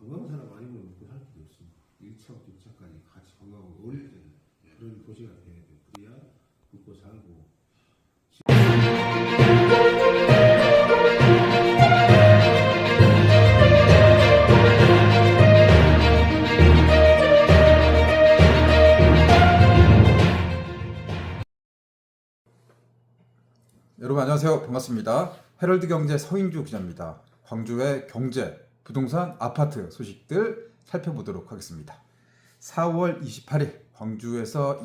건강한 사람 아니면 먹고 살 필요 없습니다. 1차부터 6차까지 같이 건강하고 어릴 때는 그런 도시가 돼야 돼요. 그래야 먹고 살고. 여러분 안녕하세요. 반갑습니다. 헤럴드 경제 서인주 기자입니다. 광주의 경제, 부동산, 아파트 소식들 살펴보도록 하겠습니다. 4월 28일 광주에서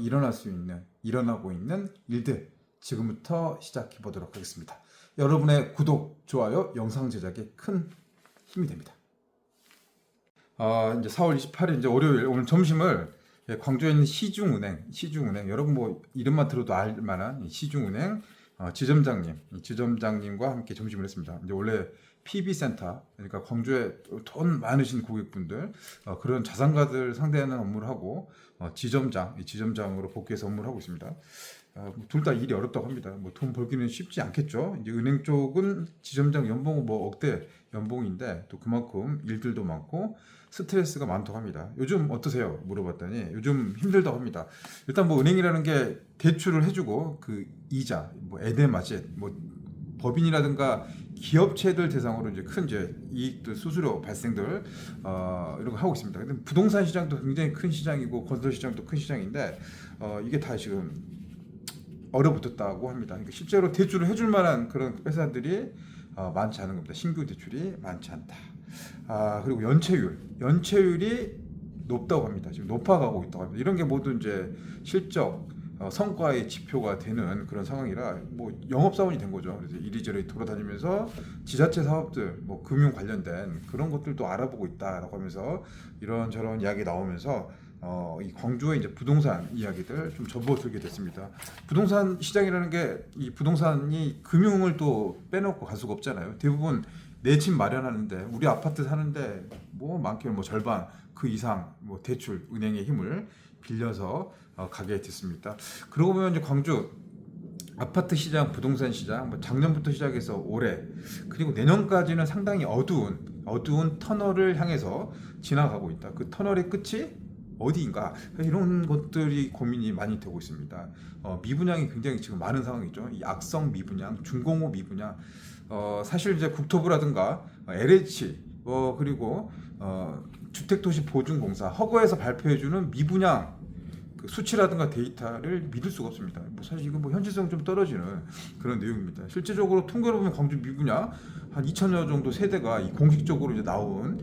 일어나고 있는 일들 지금부터 시작해 보도록 하겠습니다. 여러분의 구독, 좋아요, 영상 제작에 큰 힘이 됩니다. 이제 4월 28일 이제 월요일 오늘 점심을 광주에 있는 시중은행 여러분 뭐 이름만 들어도 알 만한 시중은행 지점장님과 함께 점심을 했습니다. 이제 원래 PB센터, 그러니까 광주에 돈 많으신 고객분들, 그런 자산가들 상대하는 업무를 하고, 지점장으로 복귀해서 업무를 하고 있습니다. 둘 다 일이 어렵다고 합니다. 뭐 돈 벌기는 쉽지 않겠죠. 이제 은행 쪽은 지점장 연봉은 뭐 억대 연봉인데, 또 그만큼 일들도 많고, 스트레스가 많다고 합니다. 요즘 어떠세요? 물어봤더니 요즘 힘들다고 합니다. 일단 뭐 은행이라는 게 대출을 해주고 그 이자, 뭐 에덴마켓, 뭐 법인이라든가 기업체들 대상으로 이제 큰 이익들, 수수료 발생들 이런 거 하고 있습니다. 근데 부동산 시장도 굉장히 큰 시장이고 건설 시장도 큰 시장인데 이게 다 지금 얼어붙었다고 합니다. 그러니까 실제로 대출을 해줄 만한 그런 회사들이 많지 않은 겁니다. 신규 대출이 많지 않다. 그리고 연체율이 높다고 합니다. 지금 높아가고 있다고 합니다. 이런 게 모두 이제 실적 성과의 지표가 되는 그런 상황이라 뭐 영업사원이 된 거죠. 그래서 이리저리 돌아다니면서 지자체 사업들, 뭐 금융 관련된 그런 것들도 알아보고 있다라고 하면서 이런저런 이야기 나오면서 이 광주의 이제 부동산 이야기들 좀 접어들게 됐습니다. 부동산 시장이라는 게 이 부동산이 금융을 또 빼놓고 갈 수가 없잖아요. 대부분 내 집 마련하는데 우리 아파트 사는데 뭐 많게는 뭐 절반 그 이상 뭐 대출 은행의 힘을 빌려서 가게 됐습니다. 그러고 보면 이제 광주 아파트 시장, 부동산 시장 뭐 작년부터 시작해서 올해 그리고 내년까지는 상당히 어두운 터널을 향해서 지나가고 있다. 그 터널의 끝이 어디인가 이런 것들이 고민이 많이 되고 있습니다. 미분양이 굉장히 지금 많은 상황이죠. 이 악성 미분양, 중공업 미분양. 사실 이제 국토부라든가 LH 그리고 주택도시보증공사 허가에서 발표해주는 미분양 그 수치라든가 데이터를 믿을 수가 없습니다. 뭐 사실 이건 뭐 현실성 좀 떨어지는 그런 내용입니다. 실제적으로 통계로 보면 광주 미분양 한 2,000여 정도 세대가 공식적으로 이제 나온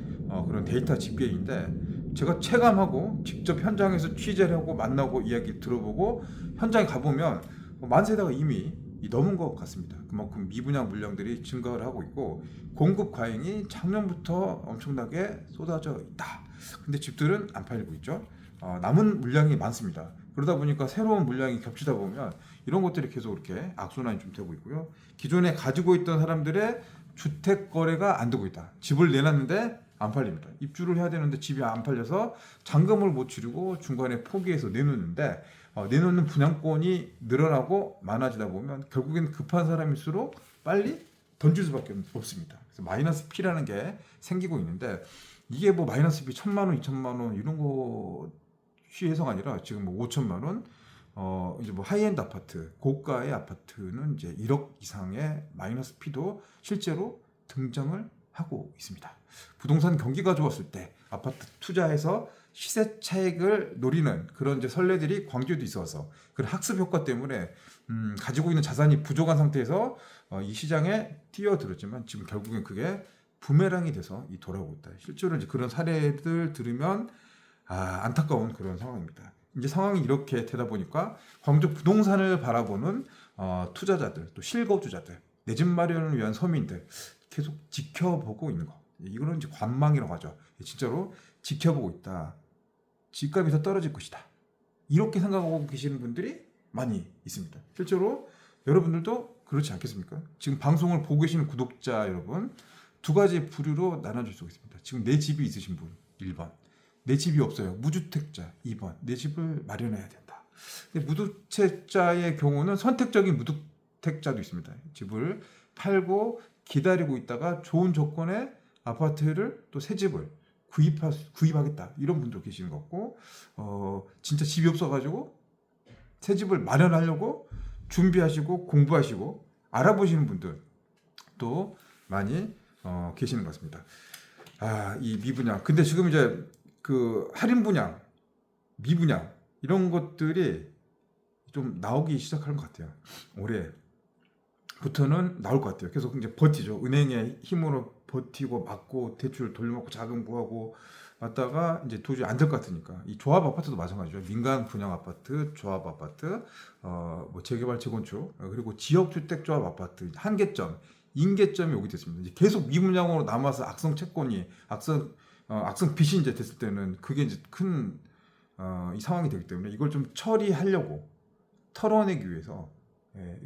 그런 데이터 집계인데 제가 체감하고 직접 현장에서 취재를 하고 만나고 이야기 들어보고 현장에 가보면 만 세대가 이미 넘은 것 같습니다. 그만큼 미분양 물량들이 증가를 하고 있고 공급 과잉이 작년부터 엄청나게 쏟아져 있다. 근데 집들은 안 팔리고 있죠. 남은 물량이 많습니다. 그러다 보니까 새로운 물량이 겹치다 보면 이런 것들이 계속 이렇게 악순환이 좀 되고 있고요. 기존에 가지고 있던 사람들의 주택 거래가 안 되고 있다. 집을 내놨는데 안 팔립니다. 입주를 해야 되는데 집이 안 팔려서 잔금을 못 치르고 중간에 포기해서 내놓는데 내놓는 분양권이 늘어나고 많아지다 보면 결국엔 급한 사람일수록 빨리 던질 수밖에 없습니다. 그래서 마이너스 P라는 게 생기고 있는데 이게 뭐 마이너스 P 1,000만 원, 2,000만 원 이런 것이 해서가 아니라 지금 뭐 5천만 원 이제 뭐 하이엔드 아파트, 고가의 아파트는 이제 1억 이상의 마이너스 P도 실제로 등장을 하고 있습니다. 부동산 경기가 좋았을 때 아파트 투자해서 시세 차익을 노리는 그런 이제 선례들이 광주에도 있어서 그런 학습 효과 때문에 가지고 있는 자산이 부족한 상태에서 이 시장에 뛰어들었지만 지금 결국엔 그게 부메랑이 돼서 돌아오고 있다. 실제로 이제 그런 사례들 들으면 안타까운 그런 상황입니다. 이제 상황이 이렇게 되다 보니까 광주 부동산을 바라보는 투자자들 또 실거주자들 내 집 마련을 위한 서민들 계속 지켜보고 있는 거. 이거는 이제 관망이라고 하죠. 진짜로 지켜보고 있다. 집값이 더 떨어질 것이다. 이렇게 생각하고 계시는 분들이 많이 있습니다. 실제로 여러분들도 그렇지 않겠습니까? 지금 방송을 보고 계시는 구독자 여러분 두 가지 부류로 나눠질 수 있습니다. 지금 내 집이 있으신 분 1번, 내 집이 없어요. 무주택자 2번, 내 집을 마련해야 된다. 근데 무주택자의 경우는 선택적인 무주택자도 있습니다. 집을 팔고 기다리고 있다가 좋은 조건의 아파트를 또 새 집을 구입하겠다 이런 분도 계시는 것 같고 진짜 집이 없어가지고 새 집을 마련하려고 준비하시고 공부하시고 알아보시는 분들도 많이 계시는 것 같습니다. 이 미분양. 근데 지금 이제 그 할인 분양, 미분양 이런 것들이 좀 나오기 시작하는 것 같아요. 올해부터는 나올 것 같아요. 계속 이제 버티죠. 은행의 힘으로 버티고 막고 대출 돌려먹고 자금 구하고 왔다가 이제 도저히 안 될 것 같으니까 이 조합 아파트도 마찬가지죠. 민간 분양 아파트, 조합 아파트, 뭐 재개발 재건축 그리고 지역주택 조합 아파트 한계점, 임계점이 오게 됐습니다. 이제 계속 미분양으로 남아서 악성 채권이 악성 빚이 이제 됐을 때는 그게 이제 큰 이 상황이 되기 때문에 이걸 좀 처리하려고 털어내기 위해서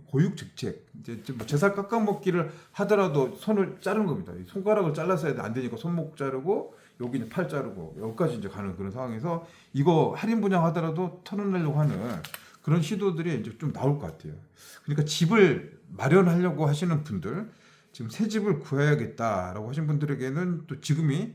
고육직책 이제 뭐 제살 깎아먹기를 하더라도 손을 자르는 겁니다. 손가락을 잘라서 안 되니까 손목 자르고 여기 이제 팔 자르고 여기까지 이제 가는 그런 상황에서 이거 할인 분양하더라도 털어내려고 하는 그런 시도들이 이제 좀 나올 것 같아요. 그러니까 집을 마련하려고 하시는 분들 지금 새 집을 구해야겠다라고 하신 분들에게는 또 지금이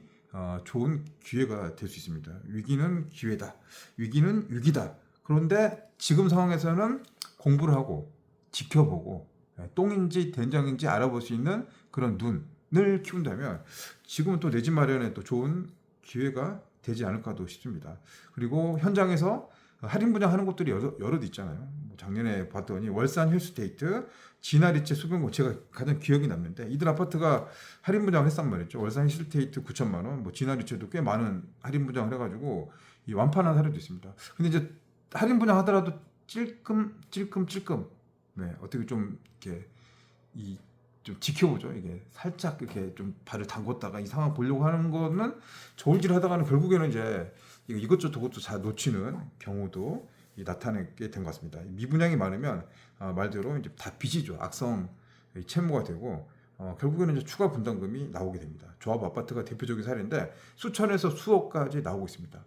좋은 기회가 될 수 있습니다. 위기는 기회다. 위기는 위기다. 그런데 지금 상황에서는 공부를 하고 지켜보고 똥인지 된장인지 알아볼 수 있는 그런 눈을 키운다면 지금은 또 내 집 마련에 또 좋은 기회가 되지 않을까도 싶습니다. 그리고 현장에서 할인 분양하는 곳들이 여럿 있잖아요. 뭐 작년에 봤더니 월산 힐스테이트, 진아리체 수변고 제가 가장 기억이 남는데 이들 아파트가 할인 분양을 했단 말이죠. 월산 힐스테이트 9천만 원, 뭐 진아리체도 꽤 많은 할인 분양을 해가지고 이 완판한 사례도 있습니다. 근데 이제 할인 분양하더라도 찔끔 어떻게 좀 이렇게 좀 지켜보죠. 이게 살짝 이렇게 좀 발을 담궜다가 이 상황 보려고 하는 거는 저울질 하다가는 결국에는 이제 이것저것 다 놓치는 경우도 나타나게 된 것 같습니다. 미분양이 많으면 말대로 이제 다 빚이죠. 악성 채무가 되고 결국에는 이제 추가 분담금이 나오게 됩니다. 조합 아파트가 대표적인 사례인데 수천에서 수억까지 나오고 있습니다.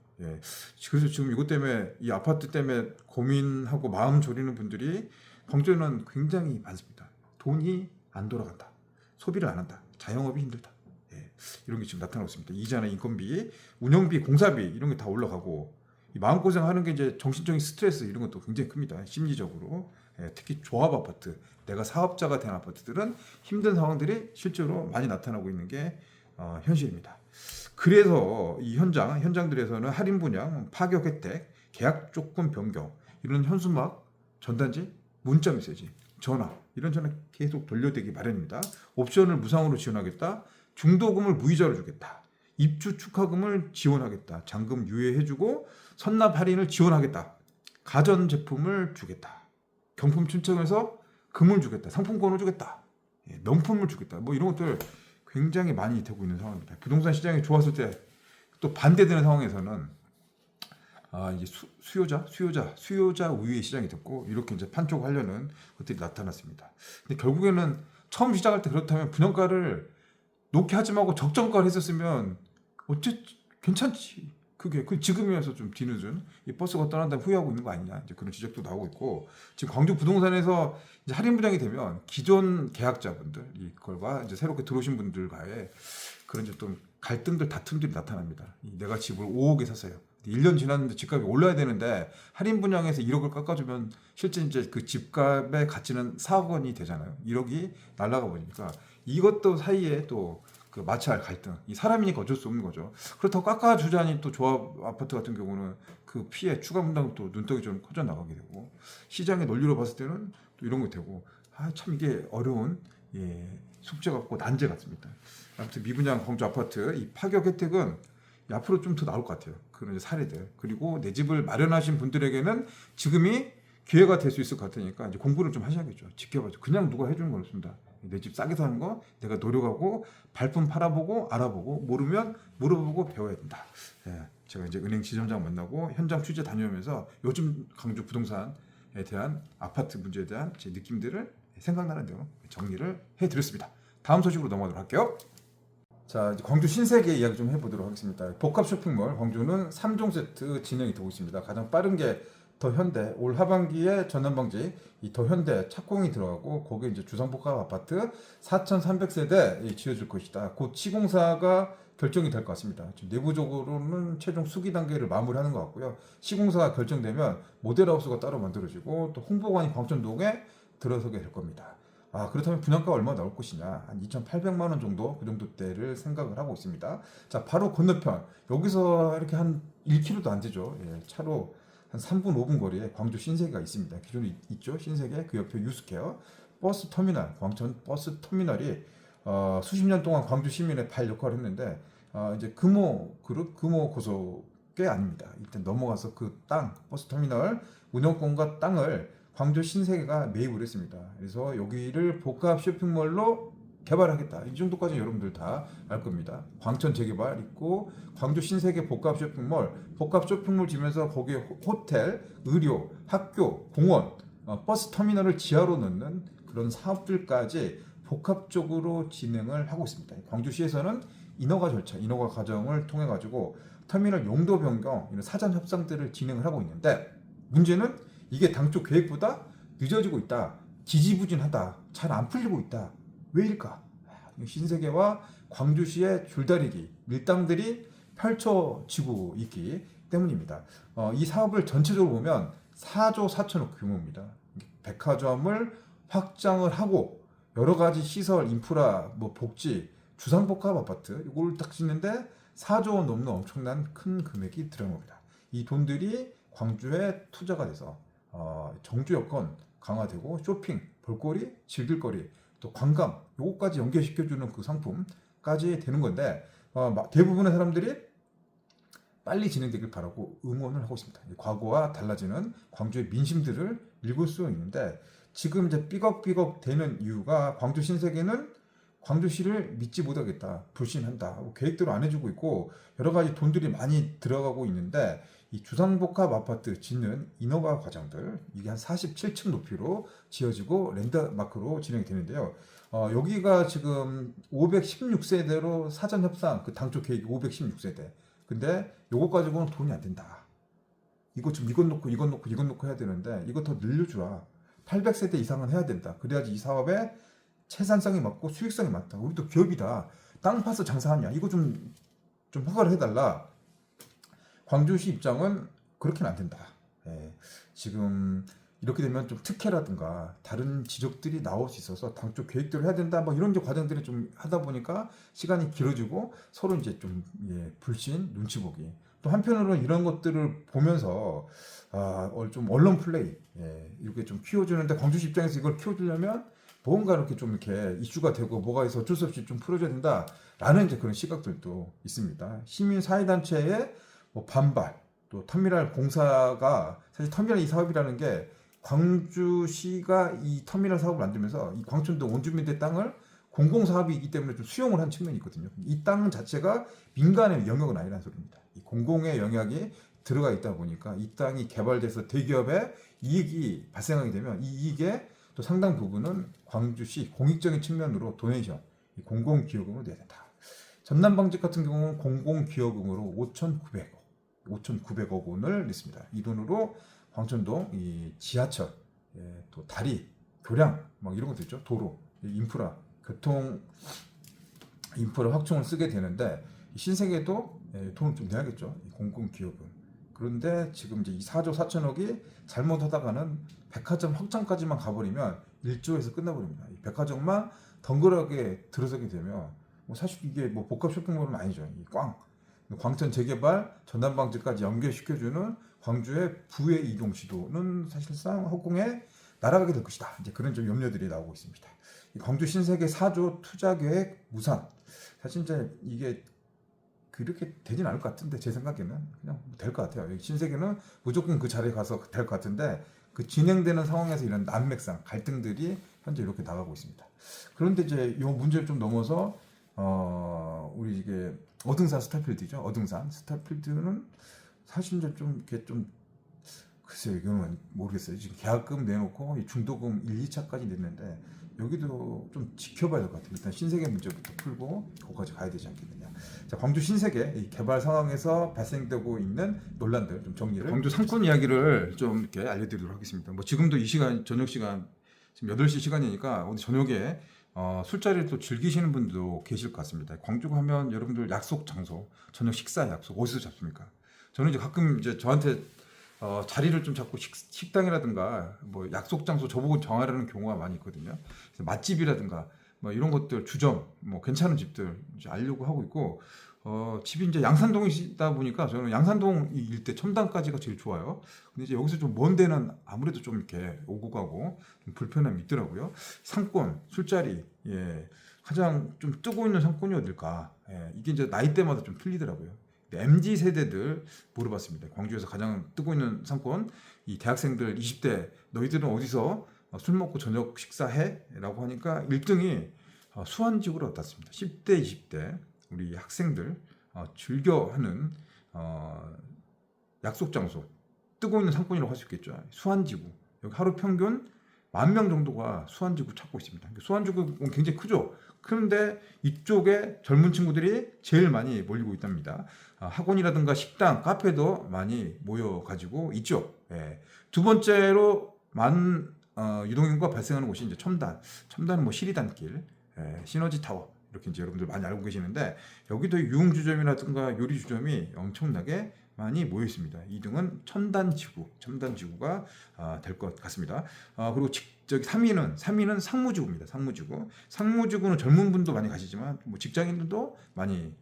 그래서 지금 이것 때문에 이 아파트 때문에 고민하고 마음 졸이는 분들이 광주에는 굉장히 많습니다. 돈이 안 돌아간다. 소비를 안 한다. 자영업이 힘들다. 이런 게 지금 나타나고 있습니다. 이자나 인건비, 운영비, 공사비 이런 게 다 올라가고 이 마음고생하는 게 이제 정신적인 스트레스 이런 것도 굉장히 큽니다. 심리적으로. 특히 조합 아파트, 내가 사업자가 된 아파트들은 힘든 상황들이 실제로 많이 나타나고 있는 게 현실입니다. 그래서 이 현장들에서는 할인 분양, 파격 혜택, 계약 조건 변경 이런 현수막, 전단지, 문자 메시지, 전화 이런 전화 계속 돌려대기 마련입니다. 옵션을 무상으로 지원하겠다. 중도금을 무이자로 주겠다. 입주 축하금을 지원하겠다. 잔금 유예해주고 선납 할인을 지원하겠다. 가전제품을 주겠다. 경품 신청해서 금을 주겠다. 상품권을 주겠다. 명품을 주겠다. 뭐 이런 것들 굉장히 많이 되고 있는 상황입니다. 부동산 시장이 좋았을 때 또 반대되는 상황에서는 이제 수요자 우위의 시장이 됐고 이렇게 이제 판촉하려는 것들이 나타났습니다. 근데 결국에는 처음 시작할 때 그렇다면 분양가를 높게 하지 말고 적정가를 했었으면 괜찮지. 그게 지금이어서 좀 뒤늦은 이 버스가 떠난다면 후회하고 있는 거 아니냐 이제 그런 지적도 나오고 있고 지금 광주 부동산에서 이제 할인 분양이 되면 기존 계약자분들 이걸과 이제 새롭게 들어오신 분들과의 그런 이제 좀 갈등들 다툼들이 나타납니다. 내가 집을 5억에 샀어요. 1년 지났는데 집값이 올라야 되는데 할인 분양에서 1억을 깎아주면 실제 이제 그 집값의 가치는 4억 원이 되잖아요. 1억이 날아가 버리니까 이것도 사이에 또 그 마찰 갈등, 이 사람이니까 어쩔 수 없는 거죠. 그렇다고 깎아주자니 또 조합 아파트 같은 경우는 그 피해 추가 분담 또 눈덩이 좀 커져 나가게 되고 시장의 논리로 봤을 때는 또 이런 거 되고 참 이게 어려운 숙제 같고 난제 같습니다. 아무튼 미분양 광주 아파트 이 파격 혜택은 앞으로 좀 더 나올 것 같아요. 그런 사례들 그리고 내 집을 마련하신 분들에게는 지금이 기회가 될 수 있을 것 같으니까 이제 공부를 좀 하셔야겠죠. 지켜봐죠. 그냥 누가 해주는 건 없습니다. 내 집 싸게 사는 거 내가 노력하고 발품 팔아보고 알아보고 모르면 물어보고 배워야 된다. 제가 이제 은행 지점장 만나고 현장 취재 다녀오면서 요즘 광주 부동산에 대한 아파트 문제에 대한 제 느낌들을 생각나는 대로 정리를 해드렸습니다. 다음 소식으로 넘어가도록 할게요. 자, 이제 광주 신세계 이야기 좀 해보도록 하겠습니다. 복합 쇼핑몰 광주는 3종 세트 진행이 되고 있습니다. 가장 빠른 게 더현대, 올 하반기에 전남방지 이 더현대 착공이 들어가고 거기에 이제 주상복합 아파트 4,300세대 지어질 것이다. 곧 시공사가 결정이 될 것 같습니다. 지금 내부적으로는 최종 수기 단계를 마무리하는 것 같고요. 시공사가 결정되면 모델하우스가 따로 만들어지고 또 홍보관이 광천동에 들어서게 될 겁니다. 그렇다면 분양가 얼마 나올 것이냐? 한 2,800만 원 정도 그 정도 대를 생각을 하고 있습니다. 자, 바로 건너편 여기서 이렇게 한 1km도 안 되죠. 예, 차로 한 3분 5분 거리에 광주 신세계가 있습니다. 기존에 있죠. 신세계 그 옆에 유스케어 버스 터미널 광천 버스 터미널이 수십 년 동안 광주 시민의 발 역할을 했는데 이제 금호 그룹 금호 고속이 아닙니다. 일단 넘어가서 그 땅 버스 터미널 운영권과 땅을 광주 신세계가 매입을 했습니다. 그래서 여기를 복합 쇼핑몰로 개발하겠다. 이 정도까지 여러분들 다 알 겁니다. 광천 재개발 있고 광주 신세계 복합 쇼핑몰 지면서 거기에 호텔, 의료, 학교, 공원, 버스 터미널을 지하로 넣는 그런 사업들까지 복합적으로 진행을 하고 있습니다. 광주시에서는 인허가 절차, 인허가 과정을 통해 가지고 터미널 용도 변경 이런 사전 협상들을 진행을 하고 있는데 문제는 이게 당초 계획보다 늦어지고 있다, 지지부진하다, 잘 안 풀리고 있다. 왜일까? 신세계와 광주시의 줄다리기, 밀당들이 펼쳐지고 있기 때문입니다. 이 사업을 전체적으로 보면 4조 4천억 규모입니다. 백화점을 확장을 하고 여러 가지 시설, 인프라, 복지, 주상복합 아파트 이걸 딱 짓는데 4조 원 넘는 엄청난 큰 금액이 들어갑니다. 이 돈들이 광주에 투자가 돼서 정주 여건 강화되고 쇼핑, 볼거리, 즐길거리, 또 관광 요거까지 연계시켜주는 그 상품까지 되는 건데 대부분의 사람들이 빨리 진행되길 바라고 응원을 하고 있습니다. 과거와 달라지는 광주의 민심들을 읽을 수 있는데 지금 이제 삐걱삐걱 되는 이유가 광주 신세계는 광주시를 믿지 못하겠다, 불신한다, 계획대로 안 해주고 있고 여러 가지 돈들이 많이 들어가고 있는데 이 주상복합 아파트 짓는 인허가 과정들 이게 한 47층 높이로 지어지고 랜드마크로 진행이 되는데요. 여기가 지금 516세대로 사전 협상 그 당초 계획이 516세대. 근데 요거 가지고는 돈이 안 된다. 이거 좀 이것 놓고 해야 되는데 이거 더 늘려주라. 800세대 이상은 해야 된다. 그래야지 이 사업에 채산성이 맞고 수익성이 많다. 우리도 기업이다. 땅 파서 장사하냐. 이거 좀 허가를 해달라. 광주시 입장은 그렇게는 안 된다. 지금 이렇게 되면 좀 특혜라든가 다른 지적들이 나올 수 있어서 당초 계획대로 해야 된다. 이런 이제 과정들이 좀 하다 보니까 시간이 길어지고 서로 이제 좀 불신, 눈치 보기. 또 한편으로는 이런 것들을 보면서 좀 언론 플레이 이렇게 좀 키워주는데 광주시 입장에서 이걸 키워주려면 뭔가 이렇게 좀 이렇게 이슈가 되고 뭐가 있어 어쩔 수 없이 좀 풀어줘야 된다라는 이제 그런 시각들도 있습니다. 시민 사회단체의 반발, 또 터미널 공사가 사실 터미널 이 사업이라는 게 광주시가 이 터미널 사업을 만들면서 이 광천동 원주민들 땅을 공공사업이기 때문에 좀 수용을 한 측면이 있거든요. 이 땅 자체가 민간의 영역은 아니라는 소리입니다. 이 공공의 영역이 들어가 있다 보니까 이 땅이 개발돼서 대기업에 이익이 발생하게 되면 이 이익의 또 상당 부분은 광주시 공익적인 측면으로 도네이션, 공공기여금을 내야 된다. 전남방직 같은 경우는 공공기여금으로 5,900억 원을 냈습니다. 이 돈으로 광천동 이 지하철, 또 다리, 교량 이런 것도 있죠. 도로, 인프라, 교통 인프라 확충을 쓰게 되는데 신세계도 돈을 좀 내야겠죠. 공공기여금. 그런데 지금 이제 이 4조 4천억이 잘못하다가는 백화점 확장까지만 가버리면 1조에서 끝나버립니다. 이 백화점만 덩그러게 들어서게 되면 사실 이게 복합 쇼핑몰은 아니죠. 이 광천 재개발, 전남방지까지 연결시켜주는 광주의 부의 이동 시도는 사실상 허공에 날아가게 될 것이다. 이제 그런 좀 염려들이 나오고 있습니다. 이 광주 신세계 4조 투자 계획 무산. 사실 이제 이게 그렇게 되진 않을 것 같은데 제 생각에는 그냥 될 것 같아요. 신세계는 무조건 그 자리에 가서 될 것 같은데 그 진행되는 상황에서 이런 난맥상, 갈등들이 현재 이렇게 나가고 있습니다. 그런데 이제 이 문제를 좀 넘어서 우리 이게 어등산 스타필드죠. 어등산 스타필드는 사실 이제 좀 이렇게 좀 글쎄요, 이거는 모르겠어요. 지금 계약금 내놓고 중도금 1, 2차까지 냈는데 여기도 좀 지켜봐야 될 것 같아요. 일단 신세계 문제부터 풀고 거기까지 가야 되지 않겠느냐. 자, 광주 신세계 이 개발 상황에서 발생되고 있는 논란들 좀 정리를. 광주 상권 이야기를 좀 이렇게 알려드리도록 하겠습니다. 지금도 이 시간 저녁 시간 지금 8시 시간이니까 오늘 저녁에 술자리를 또 즐기시는 분들도 계실 것 같습니다. 광주가 하면 여러분들 약속 장소, 저녁 식사 약속 어디서 잡습니까? 저는 이제 가끔 이제 저한테 자리를 좀 잡고 식당이라든가 뭐 약속 장소 저보고 정하라는 경우가 많이 있거든요. 그래서 맛집이라든가 뭐 이런 것들 주점 뭐 괜찮은 집들 이제 알려고 하고 있고 집이 이제 양산동이다 보니까 저는 양산동 이 일대 첨단까지가 제일 좋아요. 근데 이제 여기서 좀 먼 데는 아무래도 좀 이렇게 오고 가고 좀 불편함이 있더라고요. 상권, 술자리, 예, 가장 좀 뜨고 있는 상권이 어딜까? 예, 이게 이제 나이대마다 좀 틀리더라고요. MZ 세대들 물어봤습니다. 광주에서 가장 뜨고 있는 상권, 이 대학생들 20대 너희들은 어디서 술 먹고 저녁 식사해? 라고 하니까 1등이 수완지구로 떴습니다. 10대, 20대 우리 학생들 즐겨하는 약속 장소, 뜨고 있는 상권이라고 할 수 있겠죠. 수완지구. 여기 하루 평균 10,000명 정도가 수완지구 찾고 있습니다. 수완지구 굉장히 크죠. 그런데 이쪽에 젊은 친구들이 제일 많이 몰리고 있답니다. 학원이라든가 식당, 카페도 많이 모여가지고 있죠. 예. 두 번째로 많은 유동인구가 발생하는 곳이 이제 첨단. 첨단은 뭐 시리단길, 시너지 타워 이렇게 이제 여러분들 많이 알고 계시는데 여기도 유흥주점이라든가 요리주점이 엄청나게 많이 모여 있습니다. 2등은 첨단지구가 될 것 같습니다. 그리고 저기 3위는 상무지구입니다. 상무지구는 젊은 분도 많이 가시지만 뭐 직장인들도 많이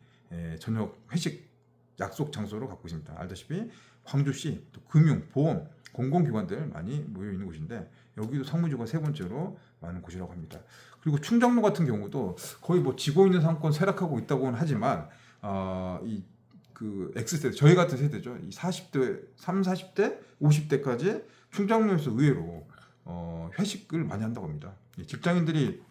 저녁 회식 약속 장소로 갖고 있습니다. 알다시피 광주시 또 금융, 보험, 공공기관들 많이 모여 있는 곳인데 여기도 상무지구가 세 번째로 많은 곳이라고 합니다. 그리고 충정로 같은 경우도 거의 뭐 지고 있는 상권 쇠락하고 있다고는 하지만 이 그 X세대, 저희 같은 세대죠. 이 40대, 40대, 50대까지 충정로에서 의외로 회식을 많이 한다고 합니다. 직장인들이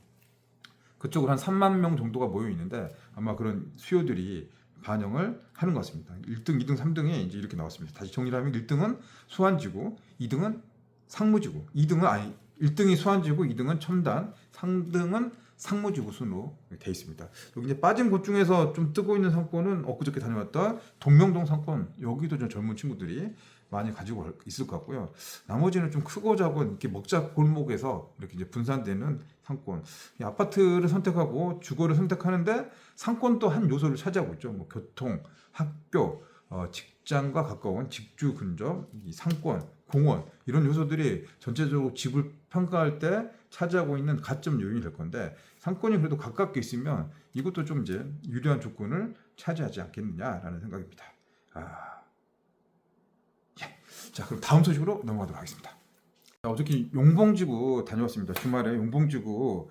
그쪽으로 한 3만 명 정도가 모여 있는데 아마 그런 수요들이 반영을 하는 것 같습니다. 1등, 2등, 3등이 이제 이렇게 나왔습니다. 다시 정리를 하면 1등은 수완지구, 2등은 상무지구, 1등이 수완지구, 2등은 첨단, 3등은 상무지구 순으로 되어 있습니다. 여기 이제 빠진 곳 중에서 좀 뜨고 있는 상권은 엊그저께 다녀왔던 동명동 상권, 여기도 좀 젊은 친구들이 많이 가지고 있을 것 같고요. 나머지는 좀 크고 작은 이렇게 먹자 골목에서 이렇게 이제 분산되는 상권, 이 아파트를 선택하고 주거를 선택하는데 상권도 한 요소를 차지하고 있죠. 뭐 교통, 학교, 직장과 가까운 직주 근접, 이 상권, 공원 이런 요소들이 전체적으로 집을 평가할 때 차지하고 있는 가점 요인이 될 건데 상권이 그래도 가깝게 있으면 이것도 좀 이제 유리한 조건을 차지하지 않겠느냐라는 생각입니다. 자, 그럼 다음 소식으로 넘어가도록 하겠습니다. 어저께 용봉지구 다녀왔습니다. 주말에 용봉지구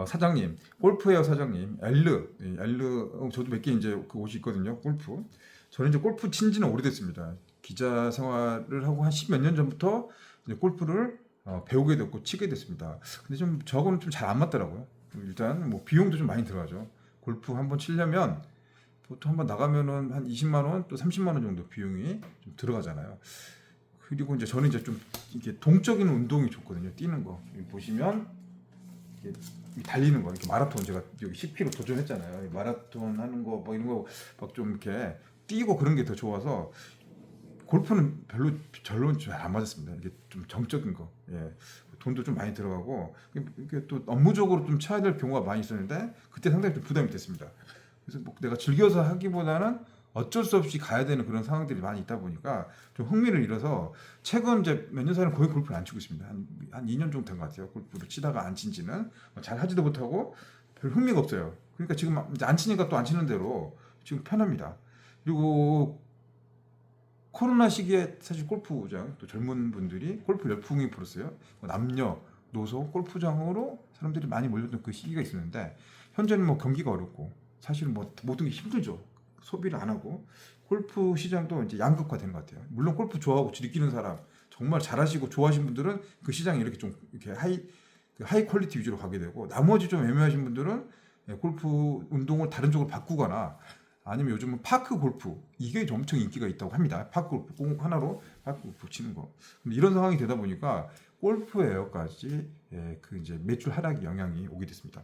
사장님, 골프웨어 사장님, 엘르 저도 몇 개 이제 그 옷이 있거든요. 골프. 저는 이제 골프 친 지는 오래됐습니다. 기자 생활을 하고 한 10몇 년 전부터 이제 골프를 배우게 됐고 치게 됐습니다. 근데 좀 저하고는 좀 잘 안 맞더라고요. 일단 뭐 비용도 좀 많이 들어가죠. 골프 한번 치려면 보통 한번 나가면은 한 20만 원 또 30만 원 정도 비용이 좀 들어가잖아요. 그리고 이제 저는 이제 좀 이게 동적인 운동이 좋거든요. 뛰는 거. 여기 보시면 이게 달리는 거, 이렇게 마라톤 제가 여기 10km 도전했잖아요. 마라톤 하는 거 뭐 이런 거 막 좀 이렇게 뛰고 그런 게 더 좋아서 골프는 별로 잘 안 맞았습니다. 이게 좀 정적인 거, 예, 돈도 좀 많이 들어가고 이게 또 업무적으로 좀 쳐야 될 경우가 많이 있었는데 그때 상당히 좀 부담이 됐습니다. 그래서 뭐 내가 즐겨서 하기보다는 어쩔 수 없이 가야 되는 그런 상황들이 많이 있다 보니까 좀 흥미를 잃어서 최근 이제 몇 년 사이는 거의 골프를 안 치고 있습니다. 한 2년 정도 된 것 같아요. 골프를 치다가 안 친지는 잘 하지도 못하고 별 흥미가 없어요. 그러니까 지금 이제 안 치니까 또 안 치는 대로 지금 편합니다. 그리고 코로나 시기에 사실 골프장 또 젊은 분들이 골프 열풍이 불었어요. 남녀 노소 골프장으로 사람들이 많이 몰렸던 그 시기가 있었는데 현재는 뭐 경기가 어렵고 사실은 뭐 모든 게 힘들죠. 소비를 안 하고 골프 시장도 이제 양극화된 것 같아요. 물론 골프 좋아하고 느끼는 사람 정말 잘하시고 좋아하시는 분들은 그 시장이 이렇게 좀 이렇게 하이 퀄리티 위주로 가게 되고 나머지 좀 애매하신 분들은 골프 운동을 다른 쪽으로 바꾸거나 아니면 요즘은 파크 골프 이게 엄청 인기가 있다고 합니다. 파크 골프 공 하나로 파크 골프 치는 거. 근데 이런 상황이 되다 보니까 골프웨어까지 그 이제 매출 하락의 영향이 오게 됐습니다.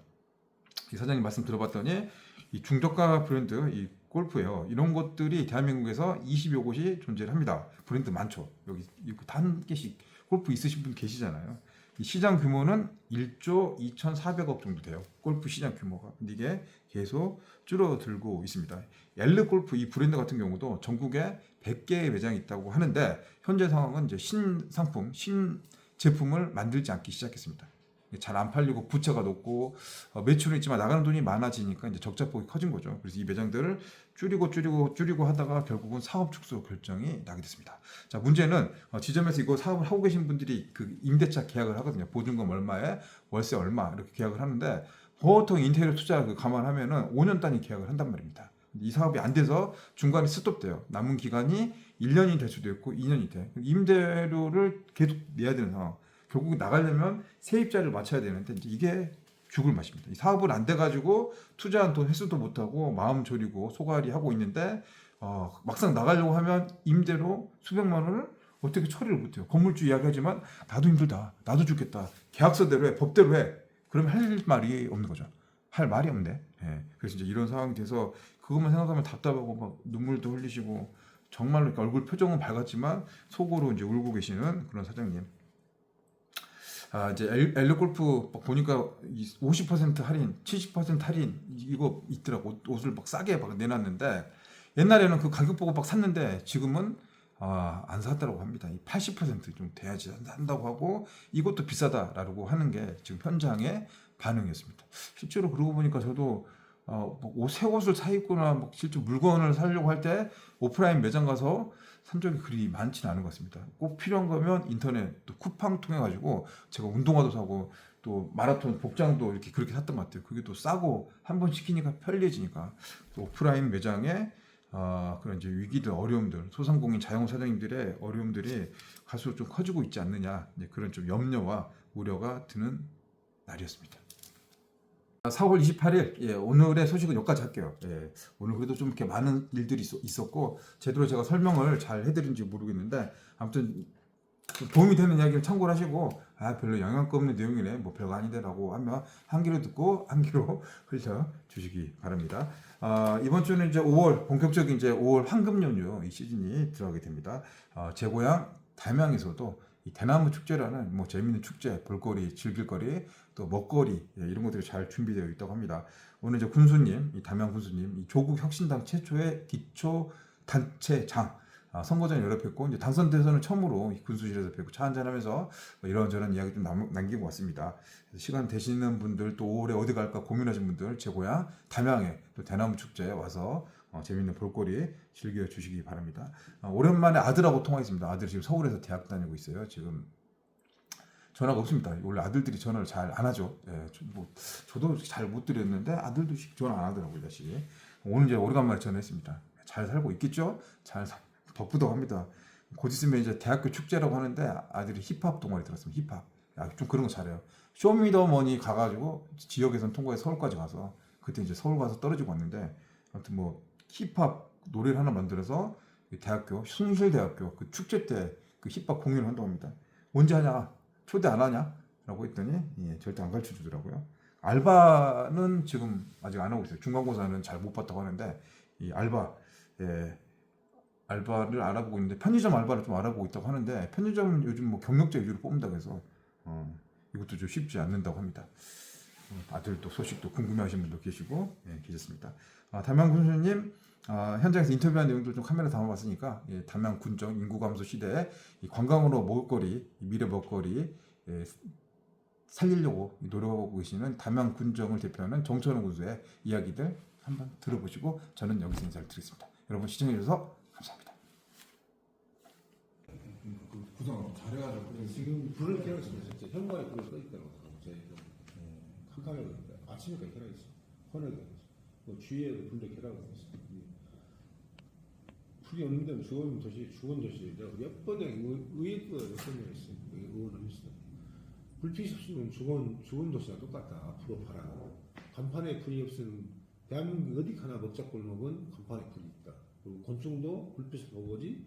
이 사장님 말씀 들어봤더니 이 중저가 브랜드 이 골프웨어 이런 것들이 대한민국에서 20여 곳이 존재를 합니다. 브랜드 많죠. 여기 단 개씩 골프 있으신 분 계시잖아요. 이 시장 규모는 1조 2,400억 정도 돼요. 골프 시장 규모가. 근데 이게 계속 줄어들고 있습니다. 엘르 골프 이 브랜드 같은 경우도 전국에 100개의 매장이 있다고 하는데 현재 상황은 이제 신상품, 신제품을 만들지 않기 시작했습니다. 잘 안 팔리고 부채가 높고 매출은 있지만 나가는 돈이 많아지니까 이제 적자폭이 커진 거죠. 그래서 이 매장들을 줄이고 하다가 결국은 사업 축소 결정이 나게 됐습니다. 자, 문제는 지점에서 이거 사업을 하고 계신 분들이 그 임대차 계약을 하거든요. 보증금 얼마에 월세 얼마 이렇게 계약을 하는데 보통 인테리어 투자 그 감안하면은 5년 단위 계약을 한단 말입니다. 이 사업이 안 돼서 중간에 스톱돼요. 남은 기간이 1년이 될 수도 있고 2년이 돼. 임대료를 계속 내야 되는 상황. 결국 나가려면 세입자를 맞춰야 되는데 이제 이게 죽을 맛입니다. 이 사업은 안 돼가지고 투자한 돈 회수도 못하고 마음 졸이고 소갈이 하고 있는데 막상 나가려고 하면 임대료 수백만 원을 어떻게 처리를 못해요. 건물주 이야기하지만 나도 힘들다. 나도 죽겠다. 계약서대로 해. 법대로 해. 그러면 할 말이 없는 거죠. 할 말이 없네. 예. 그래서 이제 이런 상황이 돼서 그것만 생각하면 답답하고 막 눈물도 흘리시고 정말로 이렇게 얼굴 표정은 밝았지만 속으로 이제 울고 계시는 그런 사장님. 이제 엘르 골프 보니까 50% 할인, 70% 할인 이거 있더라고. 옷을 막 싸게 막 내놨는데 옛날에는 그 가격 보고 막 샀는데 지금은 안 샀다고 합니다. 80%좀 돼야지 한다고 하고 이것도 비싸다라고 하는 게 지금 현장의 반응이었습니다. 실제로 그러고 보니까 저도 새 옷을 사 입거나 뭐 실제 물건을 사려고 할 때 오프라인 매장 가서 산 적이 그리 많지는 않은 것 같습니다. 꼭 필요한 거면 인터넷 또 쿠팡 통해 가지고 제가 운동화도 사고 또 마라톤 복장도 이렇게 그렇게 샀던 것 같아요. 그게 또 싸고 한 번 시키니까 편리해지니까 또 오프라인 매장에 그런 이제 위기들, 어려움들, 소상공인 자영업 사장님들의 어려움들이 갈수록 좀 커지고 있지 않느냐 그런 좀 염려와 우려가 드는 날이었습니다. 4월 28일 오늘의 소식은 여기까지 할게요. 오늘 그래도 좀 이렇게 많은 일들이 있었고 제대로 제가 설명을 잘 해드린지 모르겠는데 아무튼 좀 도움이 되는 이야기를 참고를 하시고 별로 영향가 없는 내용이네 뭐 별거 아닌데라고 하면 한 귀로 듣고 한 귀로 흘려 주시기 바랍니다. 이번 주는 이제 5월 본격적인 이제 5월 황금 연휴 이 시즌이 들어가게 됩니다. 제 고향 담양에서도 이 대나무 축제라는 뭐 재미있는 축제, 볼거리, 즐길거리, 또 먹거리 이런 것들이 잘 준비되어 있다고 합니다. 오늘 이제 군수님, 이 담양 군수님, 이 조국 혁신당 최초의 기초 단체장 선거전 여러 뵙고 이제 당선돼서는 처음으로 이 군수실에서 뵙고 차 한잔하면서 뭐 이런저런 이야기 좀 남기고 왔습니다. 시간 되시는 분들 또 5월에 어디 갈까 고민하신 분들 제 고향 담양에 또 대나무 축제에 와서 재밌는 볼거리 즐겨주시기 바랍니다. 오랜만에 아들하고 통화했습니다. 아들이 지금 서울에서 대학 다니고 있어요. 지금 전화가 없습니다. 원래 아들들이 전화를 잘 안 하죠. 저도 잘 못 드렸는데 아들도 전화 안 하더라고요. 다시 오늘 이제 오래간만에 전화했습니다. 잘 살고 있겠죠? 덕부덕합니다. 곧 있으면 이제 대학교 축제라고 하는데 아들이 힙합 동아리 들었습니다. 힙합. 좀 그런 거 잘해요. 쇼미더머니 가가지고 지역에선 통과해 서울까지 가서 그때 이제 서울 가서 떨어지고 왔는데 아무튼 뭐 힙합 노래를 하나 만들어서 대학교 숭실대학교 그 축제 때 그 힙합 공연을 한다고 합니다. 언제 하냐? 초대 안 하냐? 라고 했더니 절대 안 가르쳐 주더라고요. 알바는 지금 아직 안 하고 있어요. 중간고사는 잘 못 봤다고 하는데 이 알바를 알아보고 있는데 편의점 알바를 좀 알아보고 있다고 하는데 편의점 요즘 뭐 경력자 위주로 뽑는다고 해서 이것도 좀 쉽지 않는다고 합니다. 아들도 소식도 궁금해하시는 분도 계시고 계셨습니다. 담양 군수님 현장에서 인터뷰한 내용도 좀 카메라 담아봤으니까 담양 군정 인구 감소 시대에 이 관광으로 먹을거리 미래 먹거리 살리려고 노력하고 계시는 담양 군정을 대표하는 정천호 군수의 이야기들 한번 들어보시고 저는 여기서 인사를 드리겠습니다. 여러분 시청해주셔서 감사합니다. 구성 잘해가지고 지금 불을 켜고 있습니다. 진짜 현관에 불을 꺼 있다고 저희가 캄캄하게 아침에까지 켜라 있어. 헌하게 뭐 주위에 불도 켜라고 했어. 불이 없는데 죽은 도시 내가 몇 번에 의회도 몇 번이나 했어. 의원을 했어. 불빛이 없으면 죽은 도시랑 똑같다. 앞으로 봐라. 간판에 불이 없으면 대한민국 어디 가나 먹자골목은 간판에 불이 있다. 그리고 곤충도 불빛을 보고 오지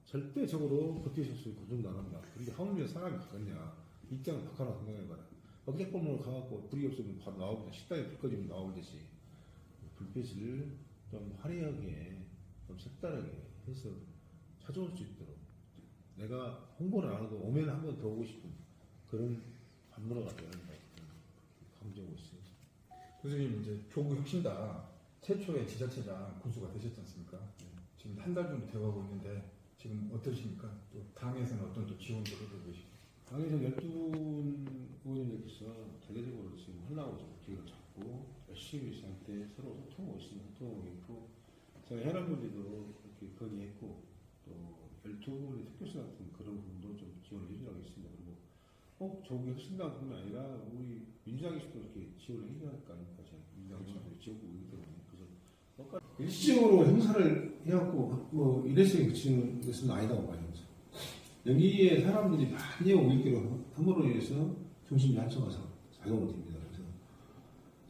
절대적으로 버틸 수 없으면 곤충도 안 한다. 그런데 하물며 사람이 가겠냐. 입장을 바꿔라 생각해봐라. 먹자골목을 가갖고 불이 없으면 바로 나오면 식당에 불 꺼지면 나오듯이 불빛을 좀 화려하게 좀 색다르게 해서 찾아올 수 있도록 내가 홍보를 안 하고 오면 한 번 더 오고 싶은 그런 반문화가 되는 것 같아요. 강조하고 있어요. 교수님 이제 조국 혁신당 최초의 지자체장 군수가 되셨지 않습니까? 지금 한 달 정도 되어가고 있는데 지금 어떠십니까? 또 당에서는 어떤 또 지원들을 해주고 계시고. 당에서 12분 의원님께서 대대적으로 지금 하려고 좀 기회를 잡고 열심히 저한테 서로 소통하고 있습니다. 소통하고 있고 제가 현안 문제도 이렇게 건의했고 또 12분의 특별시 같은 그런 부분도 좀 지원을 해주라고 했습니다. 그리고 꼭 조국 혁신당뿐만 아니라 우리 민주당에서도 이렇게 지원을 해줘야 할 거 아닙니까? 제가 민주당에서도 지원국이기 때문에 그래서 일시적으로 행사를 해갖고 뭐 일회성에 그치는 것은 아니다고 봐요. 여기에 사람들이 많이 오고 있기로 함으로 인해서 중심이 한쳐가서 작용을 됩니다. 그래서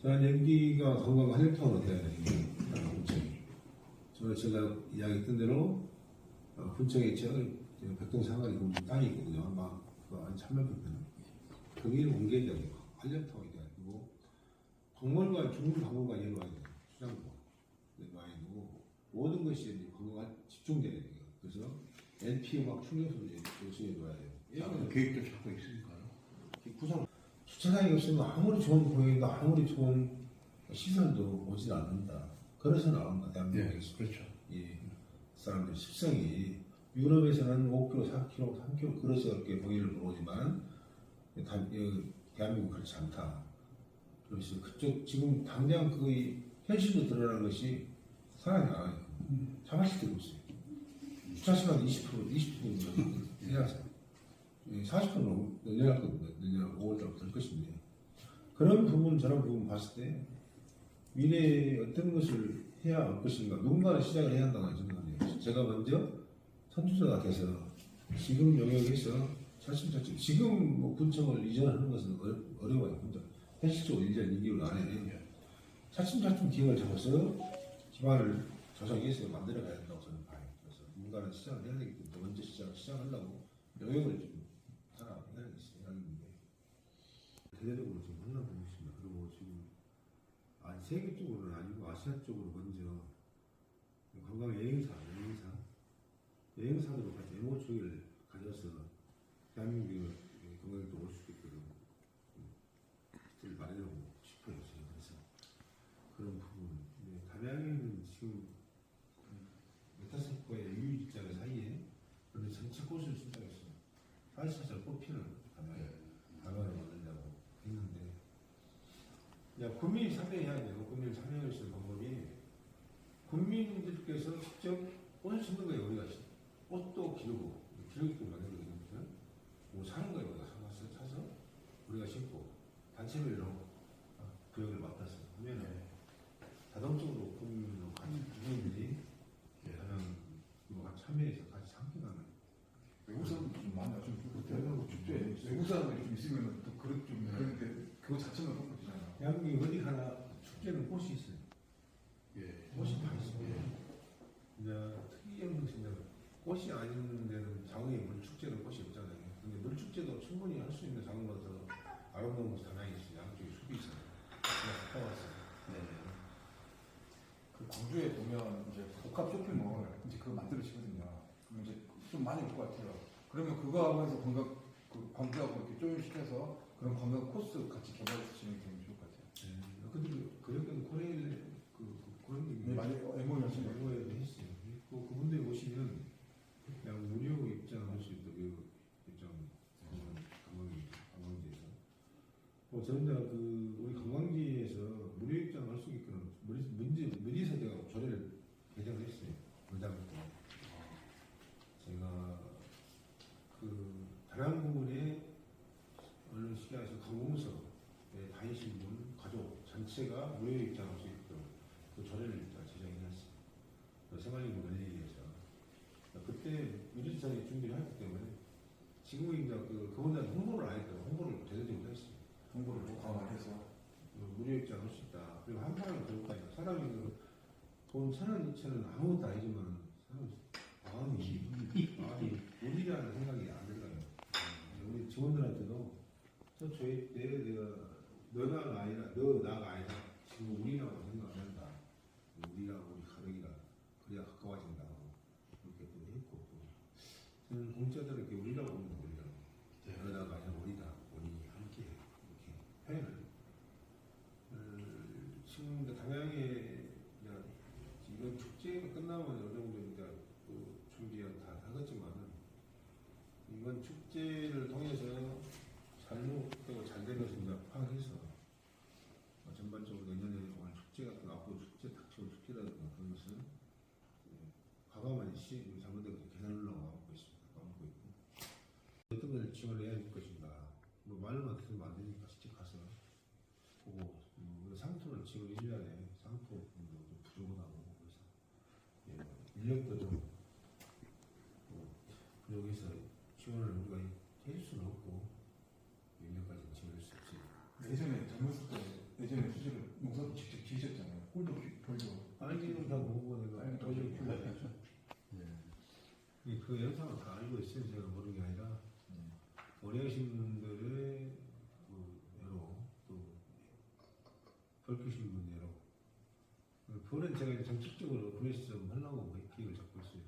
저는 여기가 관광 헬타운으로 돼야 되는 게 분청이. 제가 이야기했던 대로 분청에 백동사거리 땅이 있거든요. 아마 한 300평 되는. 거기를 옮겨야 되고 한림타운이 돼야 되고 박물관, 중국박물관 이런 거 와야 돼요. 수장도 와야 되고 모든 것이 이제 관광에 집중돼야 돼요. 그래서 NPO 충격소도 요청해줘야 돼요. 계획도 잡고 있으니까요. 구성 주차장이 없으면 아무리 좋은 공연도 아무리 좋은 시설도 오질 않는다. 그래서 나온다. 대한민국에서. 그렇죠. 이 사람들 습성이 유럽에서는 5km, 4km, 3km 걸어서 이렇게 거기를 들어오지만 대한민국 그렇지 않다. 그래서 그쪽 지금 당장 거의 현실로 드러나는 것이 사람이 나와요. 자발식 되고 있어요. 주차 시간 20분 내려서 40%는 내려갈 겁니다. 내년 5월달부터 될 것인데 그런 부분 저런 부분 봤을 때 미래에 어떤 것을 해야 할 것인가 누군가는 시작을 해야 한다고 생각해요. 제가 먼저 선두자가 돼서 지금 영역에서 차츰차츰 지금 뭐 군청을 이전하는 것은 어려워요. 현실적으로 1년 2개월 안에 차츰차츰 기획을 잡아서 기반을 조성해서 만들어가야 된다고 저는 봐요. 그래서 누군가는 시작을 해야 되기 때문에 먼저 시작하려고 영역을 좀 하나 해야겠는데 대대적으로 지금 하려고 하고 있습니다. 그리고 지금 세계 쪽으로는 아니고 아시아 쪽으로 먼저 관광 여행사들로 같이 MOU를 가져서 대한민국의 관광객도 올 수 있게끔 마련하고 싶어요. 그래서 그런 부분. 담양에는 지금 메타세코의 유유자가 사이에 그런 전체 꽃을 신청했어요. 사실상 꽃피는 담양을 만들려고 했는데 국민이 참여해야 돼요. 국민이 참여할 수 있는 방법이 국민들께서 직접 꽃을 심는 거예요. 우리가 꽃도 기르고 기르기도 만들거든요. 뭐 사는 거예요. 우리가 사서 우리가 심고 단체별로 구역을 맡아서 하면 자동적으로 국민으로 같이 주민들이 참여해서 같이 참여하는 외국 사람들 좀 많아. 좀 대단하고 축제. 외국 사람들이 좀 있으면 또 그런 좀 그런데 그거 자체는 그런 거잖아요. 대한민국 어디 가나 축제는 꽃이 있어요. 꽃이 다 있어요. 이제 특이한 것인데 꽃이 아닌 데는 자궁의 물축제는 꽃이 없잖아요. 근데 물축제도 충분히 할 수 있는 자궁마다 아름다운 곳이 하나 있어요. 양쪽에 숲이 있어요. 제가 갔다 왔어요. 그 광주에 보면 이제 복합 쇼핑몰 이제 그거 만들어지거든요. 그럼 이제 좀 많이 올 것 같아요. 그러면 그거하고 해서 광주하고 이렇게 조율시켜서 그런 관광 코스 같이 개발해서 진행되면 좋을 것 같아요. 근데 그런 코레일 그런 게 많이 MOU 했어요. 그분들이 오시면 그냥 무료 입장할 수 있도록 입장 관광지에서 저희가 우리 관광지에서 무료 입장할 수 있게끔 문지사대가 조례를 개정을 했어요. 의장부터 제가 다른 부분에 어느 시기에서 관공서에 다니신 분 가족 전체가 무료 입장할 수 있도록 그 조례를 제정했어요. 생활인구 늘리기 위해서 그때 유리지사에 준비를 했기 때문에 지금은 이제 그분들한테 홍보를 안 했다고 홍보를 제대로 못했어요. 홍보를 강화해서 무료 입장할 수 있다. 그리고 한 사람은 그럴까요? 사람이 돈 1,000원, 2,000원 아무것도 아니지만 마음이 우리라는 생각이 안 들어요. 우리 직원들한테도 저희 때 너나가 아니라 지금 우리라고 생각을 한다. 우리랑 우리 가족이랑 그래야 가까워진다. 그렇게 또 했고 저는 공짜들은 이렇게 우리라고 보는 거예요. 너나가 아니라 우리다. 우리 함께 잘못된 것도 계산을 하고 있습니다. 까먹고 있고 어떤 걸 지원해야 할 것인가 뭐 말로만 들으면 안 되니까 직접 가서 보고 상토를 지원 1년에 상토 부분도 좀 부족하고 그래서 인력도 좀 부족해서 지원을 우리가 해줄 수는 없고 인력까지 지원할 수 없지. 예전에 젊었을 때 예전에 수술을 농사도 직접 지으셨잖아요. 꼴도 벌도 알기는 다 보고 내가 도저히 풀어야죠. 그 영상을 다 알고 있어요. 제가 모르는 게 아니라 어려우신 분들의 그 애로 또 벌크신 분 애로 그는 제가 이제 정책적으로 브레스 좀 하려고 계획을 잡고 있어요.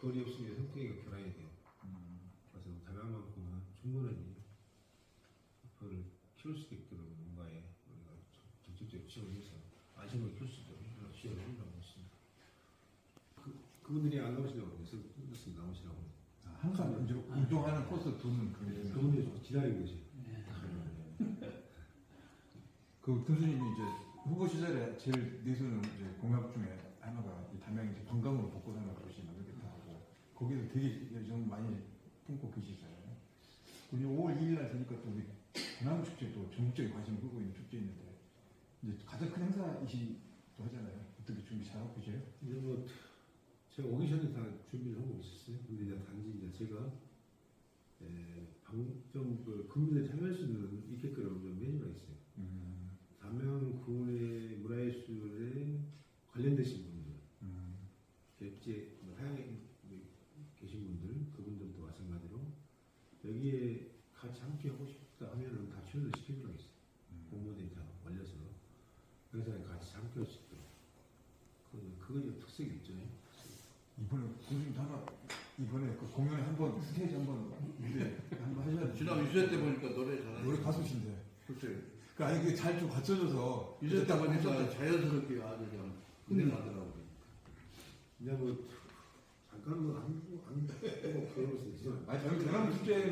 거리 없으면 생태계가 변화해야 돼요. 그래서 다양만큼은 충분히 그걸 키울 수 있도록 뭔가에 우리가 적극적으로 지원해서 안심을 키울 수 있도록 지원을 해주려고 했습니다. 그분들이 안 나오시려고 해서 나오시라고. 항상 이제 운동하는 코스 도는 그분들이 기다리고 계세요. 그 교수님이 이제 후보 시절에 제일 내세우는 이제 공약 중에 하나가 이 담양 이제 관광으로 복고하는 것이 이렇게 다 하고 거기서 되게 열정 많이 품고 계시잖아요. 그리고 5월 2일 날 되니까 또 우리 대나무 축제도 전국적인 관심을 끌고 있는 축제인데 이제 가장 큰 행사이시도 하잖아요. 어떻게 준비 잘하고 계세요? 이제 뭐 제가 오기 전에 다 준비를 하고 있었어요. 근데 이제 단지 이제 제가 좀그 국민들이 참여할 수 있게끔 좀 메뉴가 있어요. 담양군의 문화예술에 관련되신 분들, 객지 하양에 계신 분들, 그분들도 마찬가지로 여기에 같이 함께 하고 싶다 하면은 다 출연을 시켜주고 있어요. 공무원들이 다 올려서 회사에 같이 함께 할 수 있도록. 그거 이제 특색이 있죠. 이번에 교수님도 하나 이번에 그 공연에 한번 스테이지 한번 무대 한번 하셔야 돼요. 지난 유세 때 보니까 노래 잘하시네. 노래 가수신데. 글쎄. 그 아니 그게 잘 좀 갖춰져서 유세 때 보니까 자연스럽게 아주 좀 흥행하더라고요. 이제 뭐 잠깐 뭐안 보고 그러면서 이제 아니 저희 대나무 축제